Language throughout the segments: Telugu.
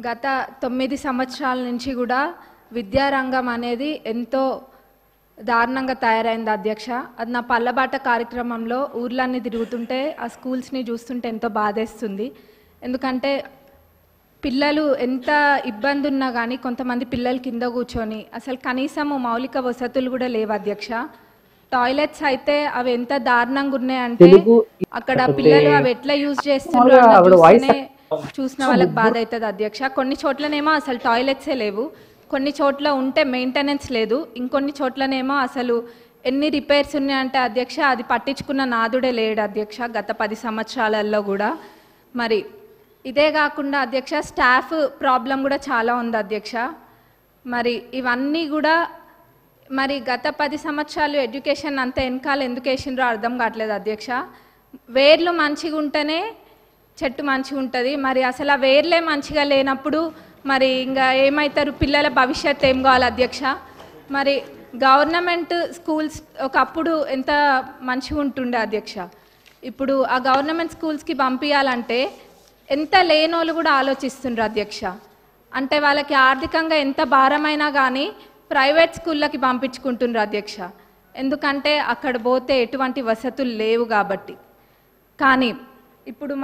గత 9 సంవత్సరాల నుంచి కూడా విద్యారంగం అనేది ఎంతో దారుణంగా తయారైంది అధ్యక్ష. అది నా పల్లబాట కార్యక్రమంలో ఊర్లన్నీ తిరుగుతుంటే ఆ స్కూల్స్ని చూస్తుంటే ఎంతో బాధేస్తుంది. ఎందుకంటే పిల్లలు ఎంత ఇబ్బంది ఉన్నా కానీ కొంతమంది పిల్లలు కింద కూర్చొని అసలు కనీసము మౌలిక వసతులు కూడా లేవు అధ్యక్ష. టాయిలెట్స్ అయితే అవి ఎంత దారుణంగా ఉన్నాయంటే అక్కడ పిల్లలు అవి ఎట్లా యూజ్ చేస్తున్నారు చూసిన వాళ్ళకి బాధ అవుతుంది అధ్యక్ష. కొన్ని చోట్లనేమో అసలు టాయిలెట్సే లేవు, కొన్ని చోట్ల ఉంటే మెయింటెనెన్స్ లేదు, ఇంకొన్ని చోట్లనేమో అసలు ఎన్ని రిపేర్స్ ఉన్నాయంటే అధ్యక్ష అది పట్టించుకున్న నాదుడే లేడు అధ్యక్ష గత 10 సంవత్సరాలలో కూడా. మరి ఇదే కాకుండా అధ్యక్ష స్టాఫ్ ప్రాబ్లం కూడా చాలా ఉంది అధ్యక్ష. మరి ఇవన్నీ కూడా మరి గత 10 సంవత్సరాలు ఎడ్యుకేషన్ అంతా వెనకాల ఎందుకు వేసిండ్రో అర్థం కావట్లేదు అధ్యక్ష. వేర్లు మంచిగా ఉంటేనే చెట్టు మంచిగా ఉంటుంది. మరి అసలు ఆ వేర్లే మంచిగా లేనప్పుడు మరి ఇంకా ఏమవుతారు, పిల్లల భవిష్యత్తు ఏం కావాలి అధ్యక్ష. మరి గవర్నమెంట్ స్కూల్స్ ఒకప్పుడు ఎంత మంచిగా ఉంటుండే అధ్యక్ష, ఇప్పుడు ఆ గవర్నమెంట్ స్కూల్స్కి పంపించాలంటే ఎంత లేనోళ్ళు కూడా ఆలోచిస్తుండ్రు అధ్యక్ష. అంటే వాళ్ళకి ఆర్థికంగా ఎంత భారమైనా కానీ ప్రైవేట్ స్కూళ్ళకి పంపించుకుంటుండ్రు అధ్యక్ష. ఎందుకంటే అక్కడ పోతే ఎటువంటి వసతులు లేవు కాబట్టి. కానీ ఇప్పుడు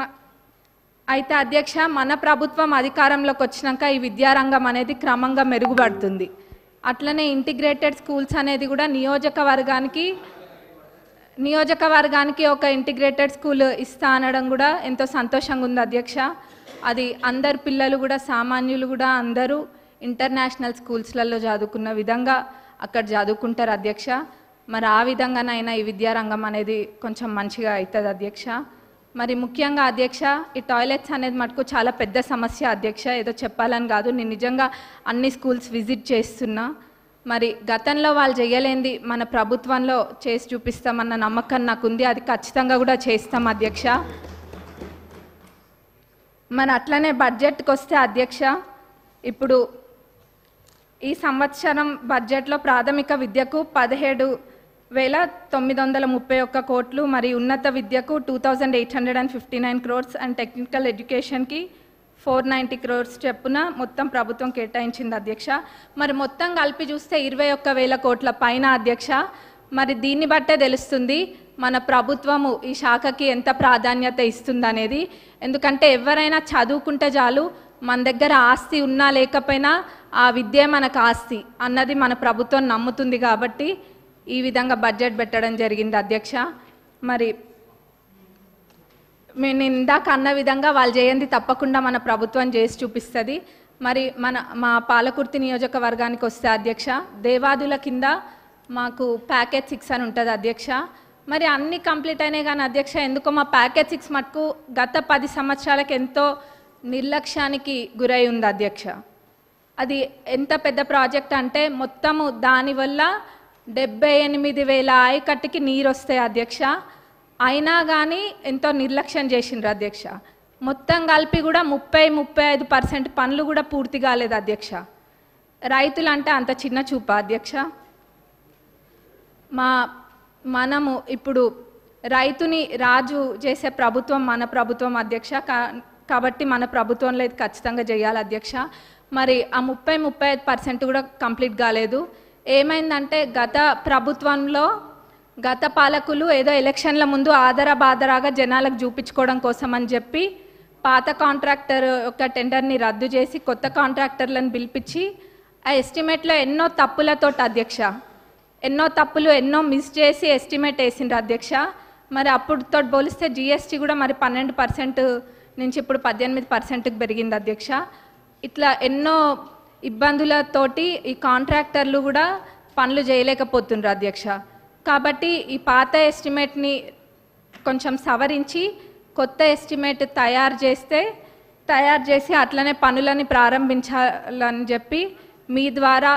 అయితే అధ్యక్ష మన ప్రభుత్వం అధికారంలోకి వచ్చినాక ఈ విద్యారంగం అనేది క్రమంగా మెరుగుపడుతుంది. అట్లనే ఇంటిగ్రేటెడ్ స్కూల్స్ అనేది కూడా నియోజకవర్గానికి ఒక ఇంటిగ్రేటెడ్ స్కూల్ ఇస్తా అనడం కూడా ఎంతో సంతోషంగా ఉంది అధ్యక్ష. అది అందరు పిల్లలు కూడా సామాన్యులు కూడా అందరూ ఇంటర్నేషనల్ స్కూల్స్లలో చదువుకున్న విధంగా అక్కడ చదువుకుంటారు అధ్యక్ష. మరి ఆ విధంగానైనా ఈ విద్యారంగం అనేది కొంచెం మంచిగా అవుతుంది అధ్యక్ష. మరి ముఖ్యంగా అధ్యక్ష ఈ టాయిలెట్స్ అనేది మటుకు చాలా పెద్ద సమస్య అధ్యక్ష. ఏదో చెప్పాలని కాదు, నేను నిజంగా అన్ని స్కూల్స్ విజిట్ చేస్తున్నా. మరి గతంలో వాళ్ళు చేయలేంది మన ప్రభుత్వంలో చేసి చూపిస్తామన్న నమ్మకం నాకు ఉంది, అది ఖచ్చితంగా కూడా చేస్తాం అధ్యక్ష. మరి అట్లనే బడ్జెట్కి వస్తే అధ్యక్ష, ఇప్పుడు ఈ సంవత్సరం బడ్జెట్లో ప్రాథమిక విద్యకు 17,931 కోట్లు, మరి ఉన్నత విద్యకు 2,859 crores అండ్ టెక్నికల్ ఎడ్యుకేషన్కి 490 crores చెప్పున మొత్తం ప్రభుత్వం కేటాయించింది అధ్యక్ష. మరి మొత్తం కలిపి చూస్తే 21,000 కోట్ల పైన అధ్యక్ష. మరి దీన్ని బట్టే తెలుస్తుంది మన ప్రభుత్వము ఈ శాఖకి ఎంత ప్రాధాన్యత ఇస్తుందనేది. ఎందుకంటే ఎవరైనా చదువుకుంటే చాలు, మన దగ్గర ఆస్తి ఉన్నా లేకపోయినా ఆ విద్య మనకు ఆస్తి అన్నది మన ప్రభుత్వం నమ్ముతుంది కాబట్టి ఈ విధంగా బడ్జెట్ పెట్టడం జరిగింది అధ్యక్ష. మరి నేను ఇందాక అన్న విధంగా వాళ్ళు చేయండి తప్పకుండా మన ప్రభుత్వం చేసి చూపిస్తుంది. మరి మా పాలకుర్తి నియోజకవర్గానికి వస్తే అధ్యక్ష, దేవాదుల కింద మాకు ప్యాకేజ్ 6 అని ఉంటుంది అధ్యక్ష. మరి అన్నీ కంప్లీట్ అయినాయి కానీ అధ్యక్ష ఎందుకో మా ప్యాకేజ్ 6 మటుకు గత 10 సంవత్సరాలకు ఎంతో నిర్లక్ష్యానికి గురై ఉంది అధ్యక్ష. అది ఎంత పెద్ద ప్రాజెక్ట్ అంటే మొత్తము దానివల్ల 78,000 ఆయకట్టుకి నీరు వస్తాయి అధ్యక్ష. అయినా కానీ ఎంతో నిర్లక్ష్యం చేసిండ్రు అధ్యక్ష. మొత్తం కలిపి కూడా 30-35% పనులు కూడా పూర్తి కాలేదు అధ్యక్ష. రైతులు అంటే అంత చిన్న చూప అధ్యక్ష. మనము ఇప్పుడు రైతుని రాజు చేసే ప్రభుత్వం మన ప్రభుత్వం అధ్యక్ష. కాబట్టి మన ప్రభుత్వంలో ఇది ఖచ్చితంగా చేయాలి అధ్యక్ష. మరి ఆ 30-35% కూడా కంప్లీట్ కాలేదు. ఏమైందంటే గత ప్రభుత్వంలో గత పాలకులు ఏదో ఎలక్షన్ల ముందు ఆదరాబాదరాగా జనాలకు చూపించుకోవడం కోసం అని చెప్పి పాత కాంట్రాక్టర్ యొక్క టెండర్ని రద్దు చేసి కొత్త కాంట్రాక్టర్లను పిలిపించి ఆ ఎస్టిమేట్లో ఎన్నో తప్పులతో అధ్యక్ష, ఎన్నో మిస్ చేసి ఎస్టిమేట్ వేసిండ్రు అధ్యక్ష. మరి అప్పుడుతో పోలిస్తే జిఎస్టీ కూడా మరి 12% నుంచి ఇప్పుడు 18%కి పెరిగింది అధ్యక్ష. ఇట్లా ఎన్నో ఇబ్బందులతోటి ఈ కాంట్రాక్టర్లు కూడా పనులు చేయలేకపోతుండ్రు అధ్యక్ష. కాబట్టి ఈ పాత ఎస్టిమేట్ని కొంచెం సవరించి కొత్త ఎస్టిమేట్ తయారు చేసి అట్లనే పనులని ప్రారంభించాలని చెప్పి మీ ద్వారా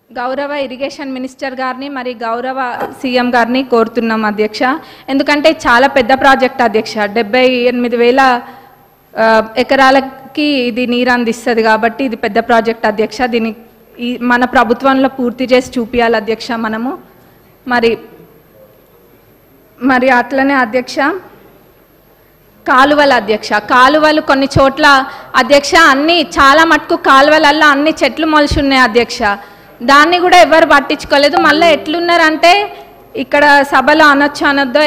గౌరవ ఇరిగేషన్ మినిస్టర్ గారిని మరి గౌరవ సీఎం గారిని కోరుతున్నాం అధ్యక్ష. ఎందుకంటే చాలా పెద్ద ప్రాజెక్ట్ అధ్యక్ష, 78,000 ఎకరాలకి ఇది నీరు అందిస్తుంది కాబట్టి ఇది పెద్ద ప్రాజెక్ట్ అధ్యక్ష. దీన్ని మన ప్రభుత్వంలో పూర్తి చేసి చూపించాలి అధ్యక్ష మనము. మరి అట్లనే అధ్యక్ష కాలువల అధ్యక్ష, కాలువలు కొన్ని చోట్ల అధ్యక్ష అన్ని చాలా మటుకు కాలువలల్లో అన్ని చెట్లు మొలిచి ఉన్నాయి అధ్యక్ష. దాన్ని కూడా ఎవరు పట్టించుకోలేదు. మళ్ళీ ఎట్లున్నారంటే ఇక్కడ సభలో అనొచ్చు అనొద్దో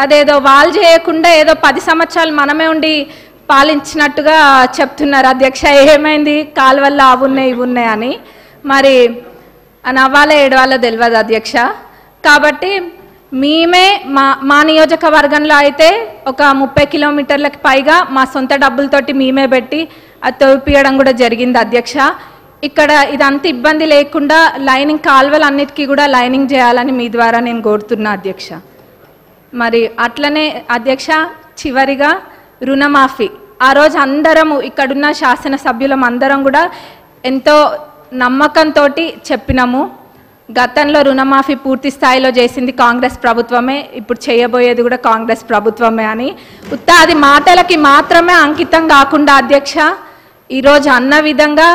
అదేదో వాళ్ళు చేయకుండా ఏదో 10 సంవత్సరాలు మనమే ఉండి పాలించినట్టుగా చెప్తున్నారు అధ్యక్ష. ఏమైంది కాలువల్లో అవి ఉన్నాయి ఇవి ఉన్నాయి అని, మరి నవ్వాలో ఏడవాలో తెలియదు అధ్యక్ష. కాబట్టి మేమే మా నియోజకవర్గంలో అయితే ఒక 30 కిలోమీటర్లకు పైగా మా సొంత డబ్బులతోటి మేమే పెట్టి అది తవ్విపియడం కూడా జరిగింది అధ్యక్ష. ఇక్కడ ఇదంతా ఇబ్బంది లేకుండా లైనింగ్ కాలువలు అన్నిటికీ కూడా లైనింగ్ చేయాలని మీ ద్వారా నేను కోరుతున్నా అధ్యక్ష. మరి అట్లనే అధ్యక్ష చివరిగా రుణమాఫీ, ఆ రోజు అందరము ఇక్కడున్న శాసనసభ్యులం అందరం కూడా ఎంతో నమ్మకంతో చెప్పినాము. గతంలో రుణమాఫీ పూర్తి స్థాయిలో చేసింది కాంగ్రెస్ ప్రభుత్వమే, ఇప్పుడు చేయబోయేది కూడా కాంగ్రెస్ ప్రభుత్వమే అని. అది మాటలకి మాత్రమే అంకితం కాకుండా అధ్యక్ష ఈరోజు అన్న విధంగా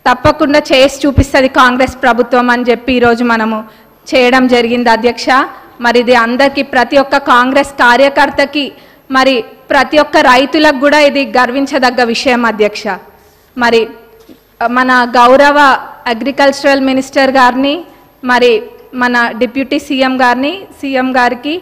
తప్పకుండా చేసి చూపిస్తుంది కాంగ్రెస్ ప్రభుత్వం అని చెప్పి ఈరోజు మనము చేయడం జరిగింది అధ్యక్ష. మరి ఇది అందరికీ ప్రతి ఒక్క కాంగ్రెస్ కార్యకర్తకి మరి ప్రతి ఒక్క రైతులకు కూడా ఇది గర్వించదగ్గ విషయం అధ్యక్ష. మరి మన గౌరవ అగ్రికల్చరల్ మినిస్టర్ గారిని మరి మన డిప్యూటీ సీఎం గారికి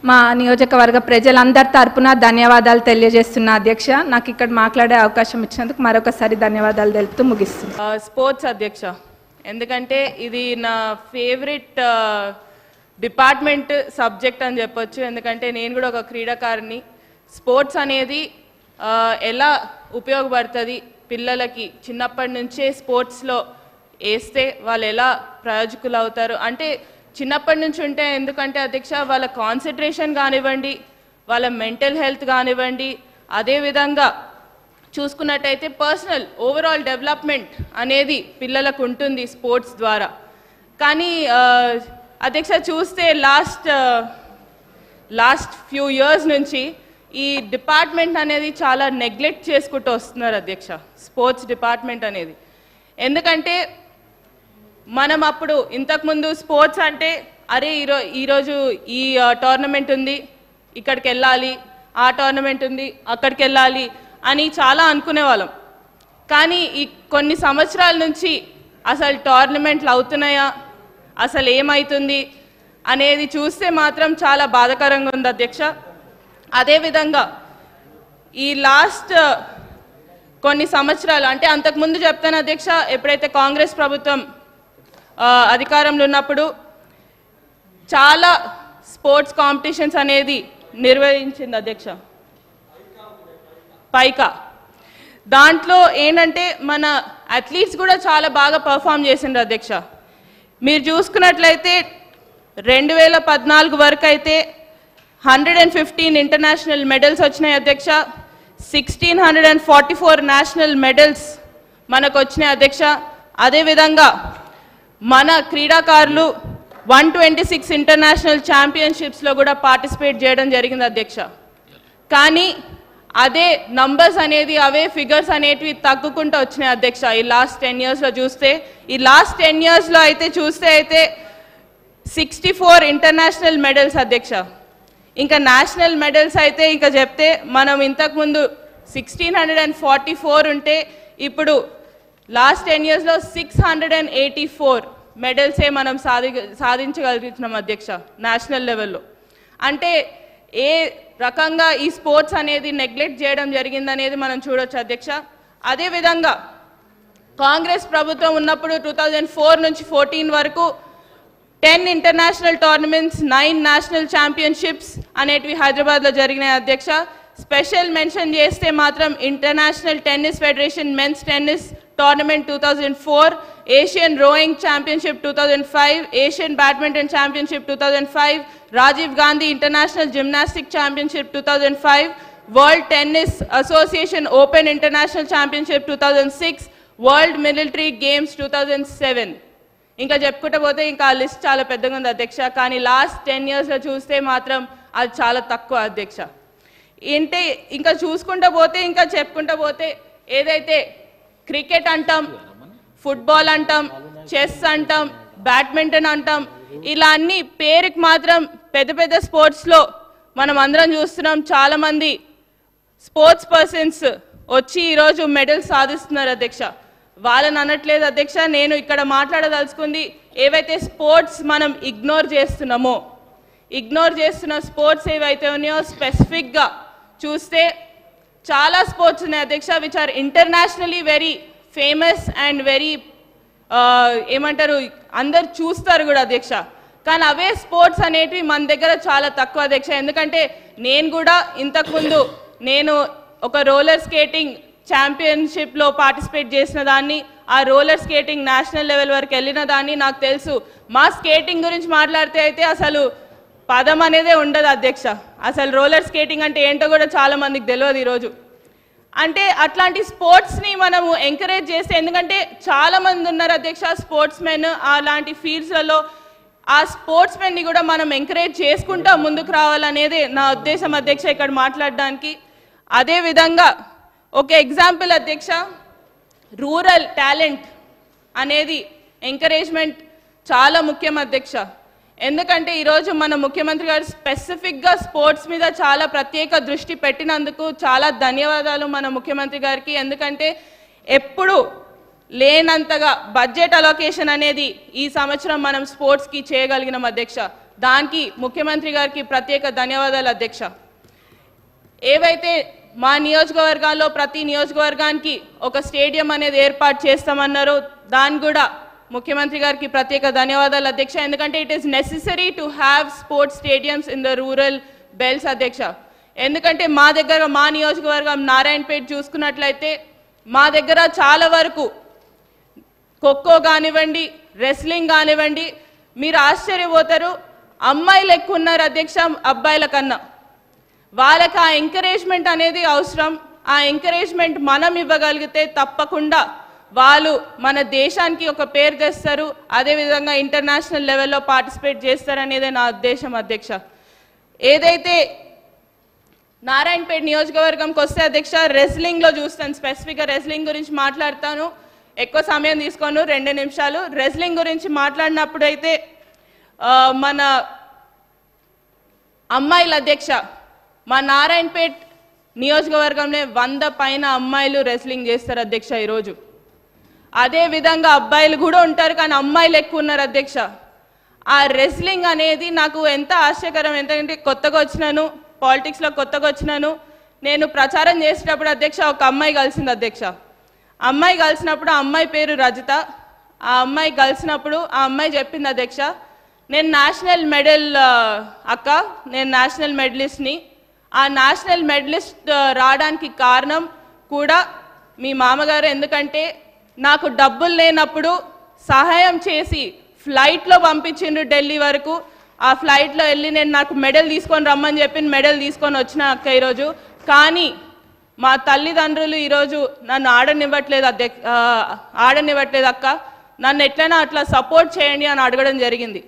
మా నియోజకవర్గ ప్రజలందరి తరపున ధన్యవాదాలు తెలియజేస్తున్నా అధ్యక్ష. నాకు ఇక్కడ మాట్లాడే అవకాశం ఇచ్చినందుకు మరొకసారి ధన్యవాదాలు తెలుపుతూ ముగిస్తున్నా. స్పోర్ట్స్ అధ్యక్ష, ఎందుకంటే ఇది నా ఫేవరెట్ డిపార్ట్మెంట్ సబ్జెక్ట్ అని చెప్పొచ్చు. ఎందుకంటే నేను కూడా ఒక క్రీడాకారిని. స్పోర్ట్స్ అనేది ఎలా ఉపయోగపడుతుంది పిల్లలకి, చిన్నప్పటి నుంచే స్పోర్ట్స్లో వేస్తే వాళ్ళు ఎలా ప్రయోజకులు అవుతారు అంటే చిన్నప్పటి నుంచి ఉంటే, ఎందుకంటే అధ్యక్ష వాళ్ళ కాన్సన్ట్రేషన్ కానివ్వండి, వాళ్ళ మెంటల్ హెల్త్ కానివ్వండి, అదేవిధంగా చూసుకున్నట్టయితే పర్సనల్ ఓవరాల్ డెవలప్మెంట్ అనేది పిల్లలకు ఉంటుంది స్పోర్ట్స్ ద్వారా. కానీ అధ్యక్ష చూస్తే లాస్ట్ ఫ్యూ ఇయర్స్ నుంచి ఈ డిపార్ట్మెంట్ అనేది చాలా నెగ్లెక్ట్ చేసుకుంటూ వస్తున్నారు అధ్యక్ష, స్పోర్ట్స్ డిపార్ట్మెంట్ అనేది. ఎందుకంటే మనం అప్పుడు ఇంతకుముందు స్పోర్ట్స్ అంటే అరే ఈరోజు ఈ టోర్నమెంట్ ఉంది ఇక్కడికి వెళ్ళాలి, ఆ టోర్నమెంట్ ఉంది అక్కడికి వెళ్ళాలి అని చాలా అనుకునేవాళ్ళం. కానీ ఈ కొన్ని సంవత్సరాల నుంచి అసలు టోర్నమెంట్లు అవుతున్నాయా, అసలు ఏమవుతుంది అనేది చూస్తే మాత్రం చాలా బాధాకరంగా ఉంది అధ్యక్ష. అదేవిధంగా ఈ లాస్ట్ కొన్ని సంవత్సరాలు అంటే అంతకుముందు చెప్తాను అధ్యక్ష, ఎప్పుడైతే కాంగ్రెస్ ప్రభుత్వం అధికారంలో ఉన్నప్పుడు చాలా స్పోర్ట్స్ కాంపిటీషన్స్ అనేది నిర్వహించింది అధ్యక్ష. పైకా దాంట్లో ఏంటంటే మన అథ్లీట్స్ కూడా చాలా బాగా పర్ఫామ్ చేసిండ్రు అధ్యక్ష. మీరు చూసుకున్నట్లయితే 2014 వరకు అయితే 115 ఇంటర్నేషనల్ మెడల్స్ వచ్చినాయి అధ్యక్ష. 1644 నేషనల్ మెడల్స్ మనకు వచ్చినాయి అధ్యక్ష. అదేవిధంగా మన క్రీడాకారులు 126 ఇంటర్నేషనల్ ఛాంపియన్షిప్స్లో కూడా పార్టిసిపేట్ చేయడం జరిగింది అధ్యక్ష. కానీ అదే నంబర్స్ అనేది అవే ఫిగర్స్ అనేటివి తగ్గుకుంటూ వచ్చినాయి అధ్యక్ష. ఈ లాస్ట్ 10 ఇయర్స్లో చూస్తే, ఈ లాస్ట్ 10 ఇయర్స్లో అయితే చూస్తే 64 ఇంటర్నేషనల్ మెడల్స్ అధ్యక్ష. ఇంకా నేషనల్ మెడల్స్ అయితే ఇంకా చెప్తే మనం ఇంతకుముందు 1644 ఉంటే ఇప్పుడు లాస్ట్ 10 ఇయర్స్లో 684 మెడల్సే మనం సాధించగలుగుతున్నాం అధ్యక్ష నేషనల్ లెవెల్లో. అంటే ఏ రకంగా ఈ స్పోర్ట్స్ అనేది నెగ్లెక్ట్ చేయడం జరిగిందనేది మనం చూడొచ్చు అధ్యక్ష. అదేవిధంగా కాంగ్రెస్ ప్రభుత్వం ఉన్నప్పుడు 2004 నుంచి 14 వరకు 10 ఇంటర్నేషనల్ టోర్నమెంట్స్, 9 నేషనల్ ఛాంపియన్షిప్స్ అనేటివి హైదరాబాద్లో జరిగినాయి అధ్యక్ష. స్పెషల్ మెన్షన్ చేస్తే మాత్రం International Tennis Federation men's tennis tournament 2004, Asian rowing championship 2005, Asian badminton championship 2005, Rajiv Gandhi international gymnastic championship 2005, World Tennis Association open international championship 2006, world military games 2007. ఇంకా చెప్పుకుంటూ పోతే ఇంకా ఆ లిస్ట్ చాలా పెద్దగా ఉంది అధ్యక్ష. కానీ లాస్ట్ 10 ఇయర్స్లో చూస్తే మాత్రం అది చాలా తక్కువ అధ్యక్ష. ఏంటి ఇంకా చూసుకుంటూ పోతే ఇంకా చెప్పుకుంటూ పోతే ఏదైతే క్రికెట్ అంటాం, ఫుట్బాల్ అంటాం, చెస్ అంటాం, బ్యాడ్మింటన్ అంటాం, ఇలా అన్ని పేరుకి మాత్రం పెద్ద పెద్ద స్పోర్ట్స్లో మనం అందరం చూస్తున్నాం చాలామంది స్పోర్ట్స్ పర్సన్స్ వచ్చి ఈరోజు మెడల్స్ సాధిస్తున్నారు అధ్యక్ష. వాళ్ళని అనట్లేదు అధ్యక్ష, నేను ఇక్కడ మాట్లాడదలుచుకుంది ఏవైతే స్పోర్ట్స్ మనం ఇగ్నోర్ చేస్తున్న స్పోర్ట్స్ ఏవైతే ఉన్నాయో స్పెసిఫిక్గా చూస్తే చాలా స్పోర్ట్స్ ఉన్నాయి అధ్యక్ష, which are internationally very famous and very ఏమంటారు అందరు చూస్తారు కూడా అధ్యక్ష. కానీ అవే స్పోర్ట్స్ అనేటివి మన దగ్గర చాలా తక్కువ అధ్యక్ష. ఎందుకంటే నేను కూడా ఇంతకుముందు నేను ఒక రోలర్ స్కేటింగ్ ఛాంపియన్షిప్లో పార్టిసిపేట్ చేసిన దాన్ని, ఆ రోలర్ స్కేటింగ్ నేషనల్ లెవెల్ వరకు వెళ్ళిన దాన్ని, నాకు తెలుసు. మా స్కేటింగ్ గురించి మాట్లాడితే అయితే అసలు పదం అనేదే ఉండదు అధ్యక్ష. అసలు రోలర్ స్కేటింగ్ అంటే ఏంటో కూడా చాలా మందికి తెలియదు ఈరోజు. అంటే అట్లాంటి స్పోర్ట్స్ని మనము ఎంకరేజ్ చేస్తే, ఎందుకంటే చాలామంది ఉన్నారు అధ్యక్ష స్పోర్ట్స్ మెన్ అలాంటి ఫీల్డ్స్లలో, ఆ స్పోర్ట్స్ మెన్ని కూడా మనం ఎంకరేజ్ చేసుకుంటా ముందుకు రావాలనేది నా ఉద్దేశం అధ్యక్ష ఇక్కడ మాట్లాడడానికి. అదేవిధంగా ఒక ఎగ్జాంపుల్ అధ్యక్ష, రూరల్ టాలెంట్ అనేది ఎంకరేజ్మెంట్ చాలా ముఖ్యం అధ్యక్ష. ఎందుకంటే ఈరోజు మన ముఖ్యమంత్రి గారు స్పెసిఫిక్గా స్పోర్ట్స్ మీద చాలా ప్రత్యేక దృష్టి పెట్టినందుకు చాలా ధన్యవాదాలు మన ముఖ్యమంత్రి గారికి. ఎందుకంటే ఎప్పుడు లేనంతగా బడ్జెట్ అలొకేషన్ అనేది ఈ సంవత్సరం మనం స్పోర్ట్స్కి చేయగలిగినాం అధ్యక్ష. దానికి ముఖ్యమంత్రి గారికి ప్రత్యేక ధన్యవాదాలు అధ్యక్ష. ఏవైతే మా నియోజకవర్గాల్లో ప్రతి నియోజకవర్గానికి ఒక స్టేడియం అనేది ఏర్పాటు చేస్తామన్నారు, దాన్ని కూడా ముఖ్యమంత్రి గారికి ప్రత్యేక ధన్యవాదాలు అధ్యక్ష. ఎందుకంటే it is necessary to have sports stadiums in the rural belts అధ్యక్ష. ఎందుకంటే మా దగ్గర మా నియోజకవర్గం నారాయణపేట చూసుకున్నట్లయితే మా దగ్గర చాలా వరకు ఖోఖో కానివ్వండి, రెస్లింగ్ కానివ్వండి, మీరు ఆశ్చర్యపోతారు, అమ్మాయిలు ఎక్కువ ఉన్నారు అధ్యక్ష అబ్బాయిల కన్నా. వాళ్ళకి ఆ ఎంకరేజ్మెంట్ అనేది అవసరం. ఆ ఎంకరేజ్మెంట్ మనం ఇవ్వగలిగితే తప్పకుండా వాళ్ళు మన దేశానికి ఒక పేరు తెస్తారు, అదేవిధంగా ఇంటర్నేషనల్ లెవెల్లో పార్టిసిపేట్ చేస్తారనేదే నా ఉద్దేశం అధ్యక్ష. ఏదైతే నారాయణపేట నియోజకవర్గంకి వస్తే అధ్యక్ష రెస్లింగ్లో చూస్తాను, స్పెసిఫిక్గా రెస్లింగ్ గురించి మాట్లాడతాను. ఎక్కువ సమయం తీసుకోను, 2 నిమిషాలు. రెస్లింగ్ గురించి మాట్లాడినప్పుడు అయితే మన అమ్మాయిల అధ్యక్ష, మా నారాయణపేట నియోజకవర్గంలో 100 పైన అమ్మాయిలు రెస్లింగ్ చేస్తారు అధ్యక్ష ఈరోజు. అదేవిధంగా అబ్బాయిలు కూడా ఉంటారు, కానీ అమ్మాయిలు ఎక్కువ ఉన్నారు అధ్యక్ష. ఆ రెస్లింగ్ అనేది నాకు ఎంత ఆశ్చర్యకరం, ఎందుకంటే కొత్తగా వచ్చినాను, పాలిటిక్స్లో కొత్తగా వచ్చినాను. నేను ప్రచారం చేసేటప్పుడు అధ్యక్ష ఒక అమ్మాయి కలిసింది అధ్యక్ష. అమ్మాయి కలిసినప్పుడు ఆ అమ్మాయి పేరు రజిత. ఆ అమ్మాయి కలిసినప్పుడు ఆ అమ్మాయి చెప్పింది అధ్యక్ష, నేను నేషనల్ మెడల్ అక్క, నేను నేషనల్ మెడలిస్ట్ని. ఆ నేషనల్ మెడలిస్ట్ రావడానికి కారణం కూడా మీ మామగారు. ఎందుకంటే నాకు డబ్బులు లేనప్పుడు సహాయం చేసి ఫ్లైట్లో పంపించిండ్రు ఢిల్లీ వరకు. ఆ ఫ్లైట్లో వెళ్ళి నేను నాకు మెడల్ తీసుకొని రమ్మని చెప్పి మెడల్ తీసుకొని వచ్చిన అక్క ఈరోజు. కానీ మా తల్లిదండ్రులు ఈరోజు నన్ను ఆడనివ్వట్లేదు అక్క, నన్ను ఎట్లైనా అట్లా సపోర్ట్ చేయండి అని అడగడం జరిగింది.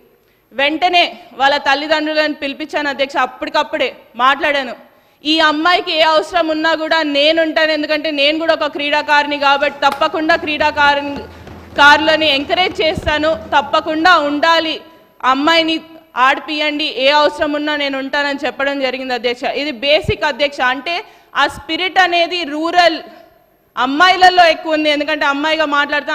వెంటనే వాళ్ళ తల్లిదండ్రులను పిలిపించాను అధ్యక్ష. అప్పటికప్పుడే మాట్లాడాను, ఈ అమ్మాయికి ఏ అవసరం ఉన్నా కూడా నేనుంటాను, ఎందుకంటే నేను కూడా ఒక క్రీడాకారిని కాబట్టి తప్పకుండా క్రీడాకారులని ఎంకరేజ్ చేస్తాను, తప్పకుండా ఉండాలి, అమ్మాయిని ఆడిపియండి, ఏ అవసరం ఉన్నా నేను ఉంటానని చెప్పడం జరిగింది అధ్యక్ష. ఇది బేసిక్ అధ్యక్ష. అంటే ఆ స్పిరిట్ అనేది రూరల్ అమ్మాయిలలో ఎక్కువ ఉంది. ఎందుకంటే అమ్మాయిగా మాట్లాడుతూ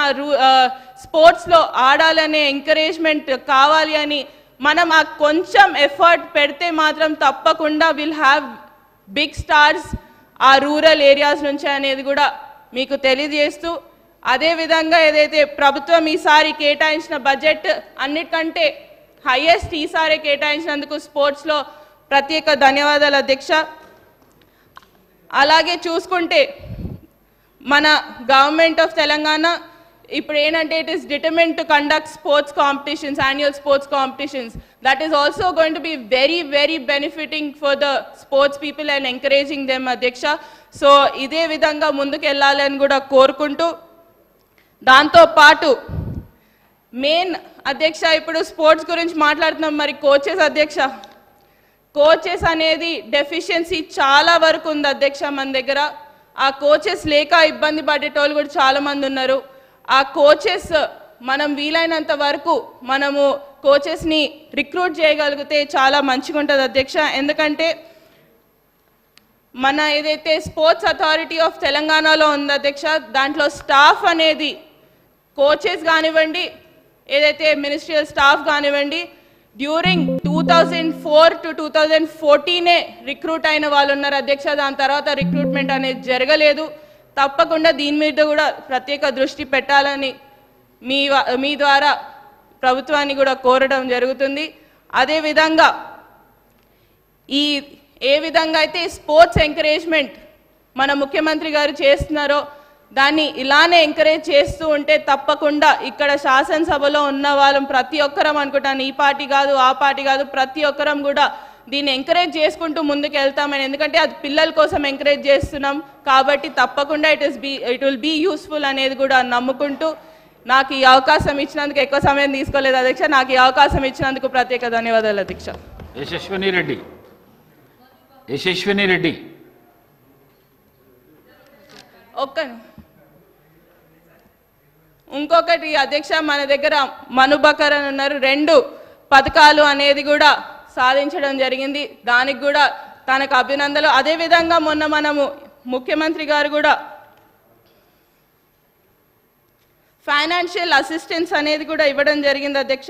స్పోర్ట్స్లో ఆడాలనే ఎంకరేజ్మెంట్ కావాలి అని మనం ఆ కొంచెం ఎఫర్ట్ పెడితే మాత్రం తప్పకుండా విల్ హ్యావ్ బిగ్ స్టార్స్ ఆ రూరల్ ఏరియాస్ నుంచి అనేది కూడా మీకు తెలియజేస్తూ, అదేవిధంగా ఏదైతే ప్రభుత్వం ఈసారి కేటాయించిన బడ్జెట్ అన్నిటికంటే హైయెస్ట్ ఈసారి కేటాయించినందుకు స్పోర్ట్స్లో ప్రత్యేక ధన్యవాదాలు అధ్యక్ష. అలాగే చూసుకుంటే మన గవర్నమెంట్ ఆఫ్ తెలంగాణ ఇప్పుడు ఏంటంటే it is determined to conduct sports competitions, annual sports competitions. That is also going to be very very benefiting for the sports people and encouraging them అధ్యక్ష. సో ఇదే విధంగా ముందుకు వెళ్ళాలని కూడా కోరుకుంటూ, దాంతోపాటు మెయిన్ అధ్యక్ష ఇప్పుడు స్పోర్ట్స్ గురించి మాట్లాడుతున్నాం. మరి కోచెస్ అధ్యక్ష, కోచెస్ అనేది డెఫిషియన్సీ చాలా వరకు ఉంది అధ్యక్ష మన దగ్గర. ఆ కోచెస్ లేక ఇబ్బంది పడేటోళ్ళు కూడా చాలామంది ఉన్నారు. ఆ కోచెస్ మనం వీలైనంత వరకు మనము కోచెస్ని రిక్రూట్ చేయగలిగితే చాలా మంచిగా ఉంటుంది అధ్యక్ష. ఎందుకంటే మన ఏదైతే స్పోర్ట్స్ అథారిటీ ఆఫ్ తెలంగాణలో ఉంది అధ్యక్ష, దాంట్లో స్టాఫ్ అనేది కోచెస్ కానివ్వండి, ఏదైతే మినిస్ట్రియల్ స్టాఫ్ కానివ్వండి, డ్యూరింగ్ 2004 to 2014 రిక్రూట్ అయిన వాళ్ళు ఉన్నారు అధ్యక్ష. దాని తర్వాత రిక్రూట్మెంట్ అనేది జరగలేదు. తప్పకుండా దీని మీద కూడా ప్రత్యేక దృష్టి పెట్టాలని మీ ద్వారా ప్రభుత్వాన్ని కూడా కోరడం జరుగుతుంది. అదేవిధంగా ఏ విధంగా అయితే స్పోర్ట్స్ ఎంకరేజ్మెంట్ మన ముఖ్యమంత్రి గారు చేస్తున్నారో దాన్ని ఇలానే ఎంకరేజ్ చేస్తూ ఉంటే తప్పకుండా ఇక్కడ శాసనసభలో ఉన్న వాళ్ళం ప్రతి ఒక్కరం అనుకుంటాను, ఈ పార్టీ కాదు ఆ పార్టీ కాదు, ప్రతి ఒక్కరం కూడా దీన్ని ఎంకరేజ్ చేసుకుంటూ ముందుకు వెళ్తామని. ఎందుకంటే అది పిల్లల కోసం ఎంకరేజ్ చేస్తున్నాం కాబట్టి తప్పకుండా ఇట్ విల్ బీ యూస్ఫుల్ అనేది కూడా నమ్ముకుంటూ నాకు ఈ అవకాశం ఇచ్చినందుకు, ఎక్కువ సమయం తీసుకోలేదు అధ్యక్ష, నాకు ఈ అవకాశం ఇచ్చినందుకు ప్రత్యేక ధన్యవాదాలు అధ్యక్ష. యశస్విని రెడ్డి ఇంకొకటి అధ్యక్ష, మన దగ్గర మనుబకర్ అని ఉన్నారు, 2 పథకాలు అనేది కూడా సాధించడం జరిగింది. దానికి కూడా తనకు అభినందనలు. అదేవిధంగా మొన్న మనము ముఖ్యమంత్రి గారు కూడా ఫైనాన్షియల్ అసిస్టెన్స్ అనేది కూడా ఇవ్వడం జరిగింది అధ్యక్ష.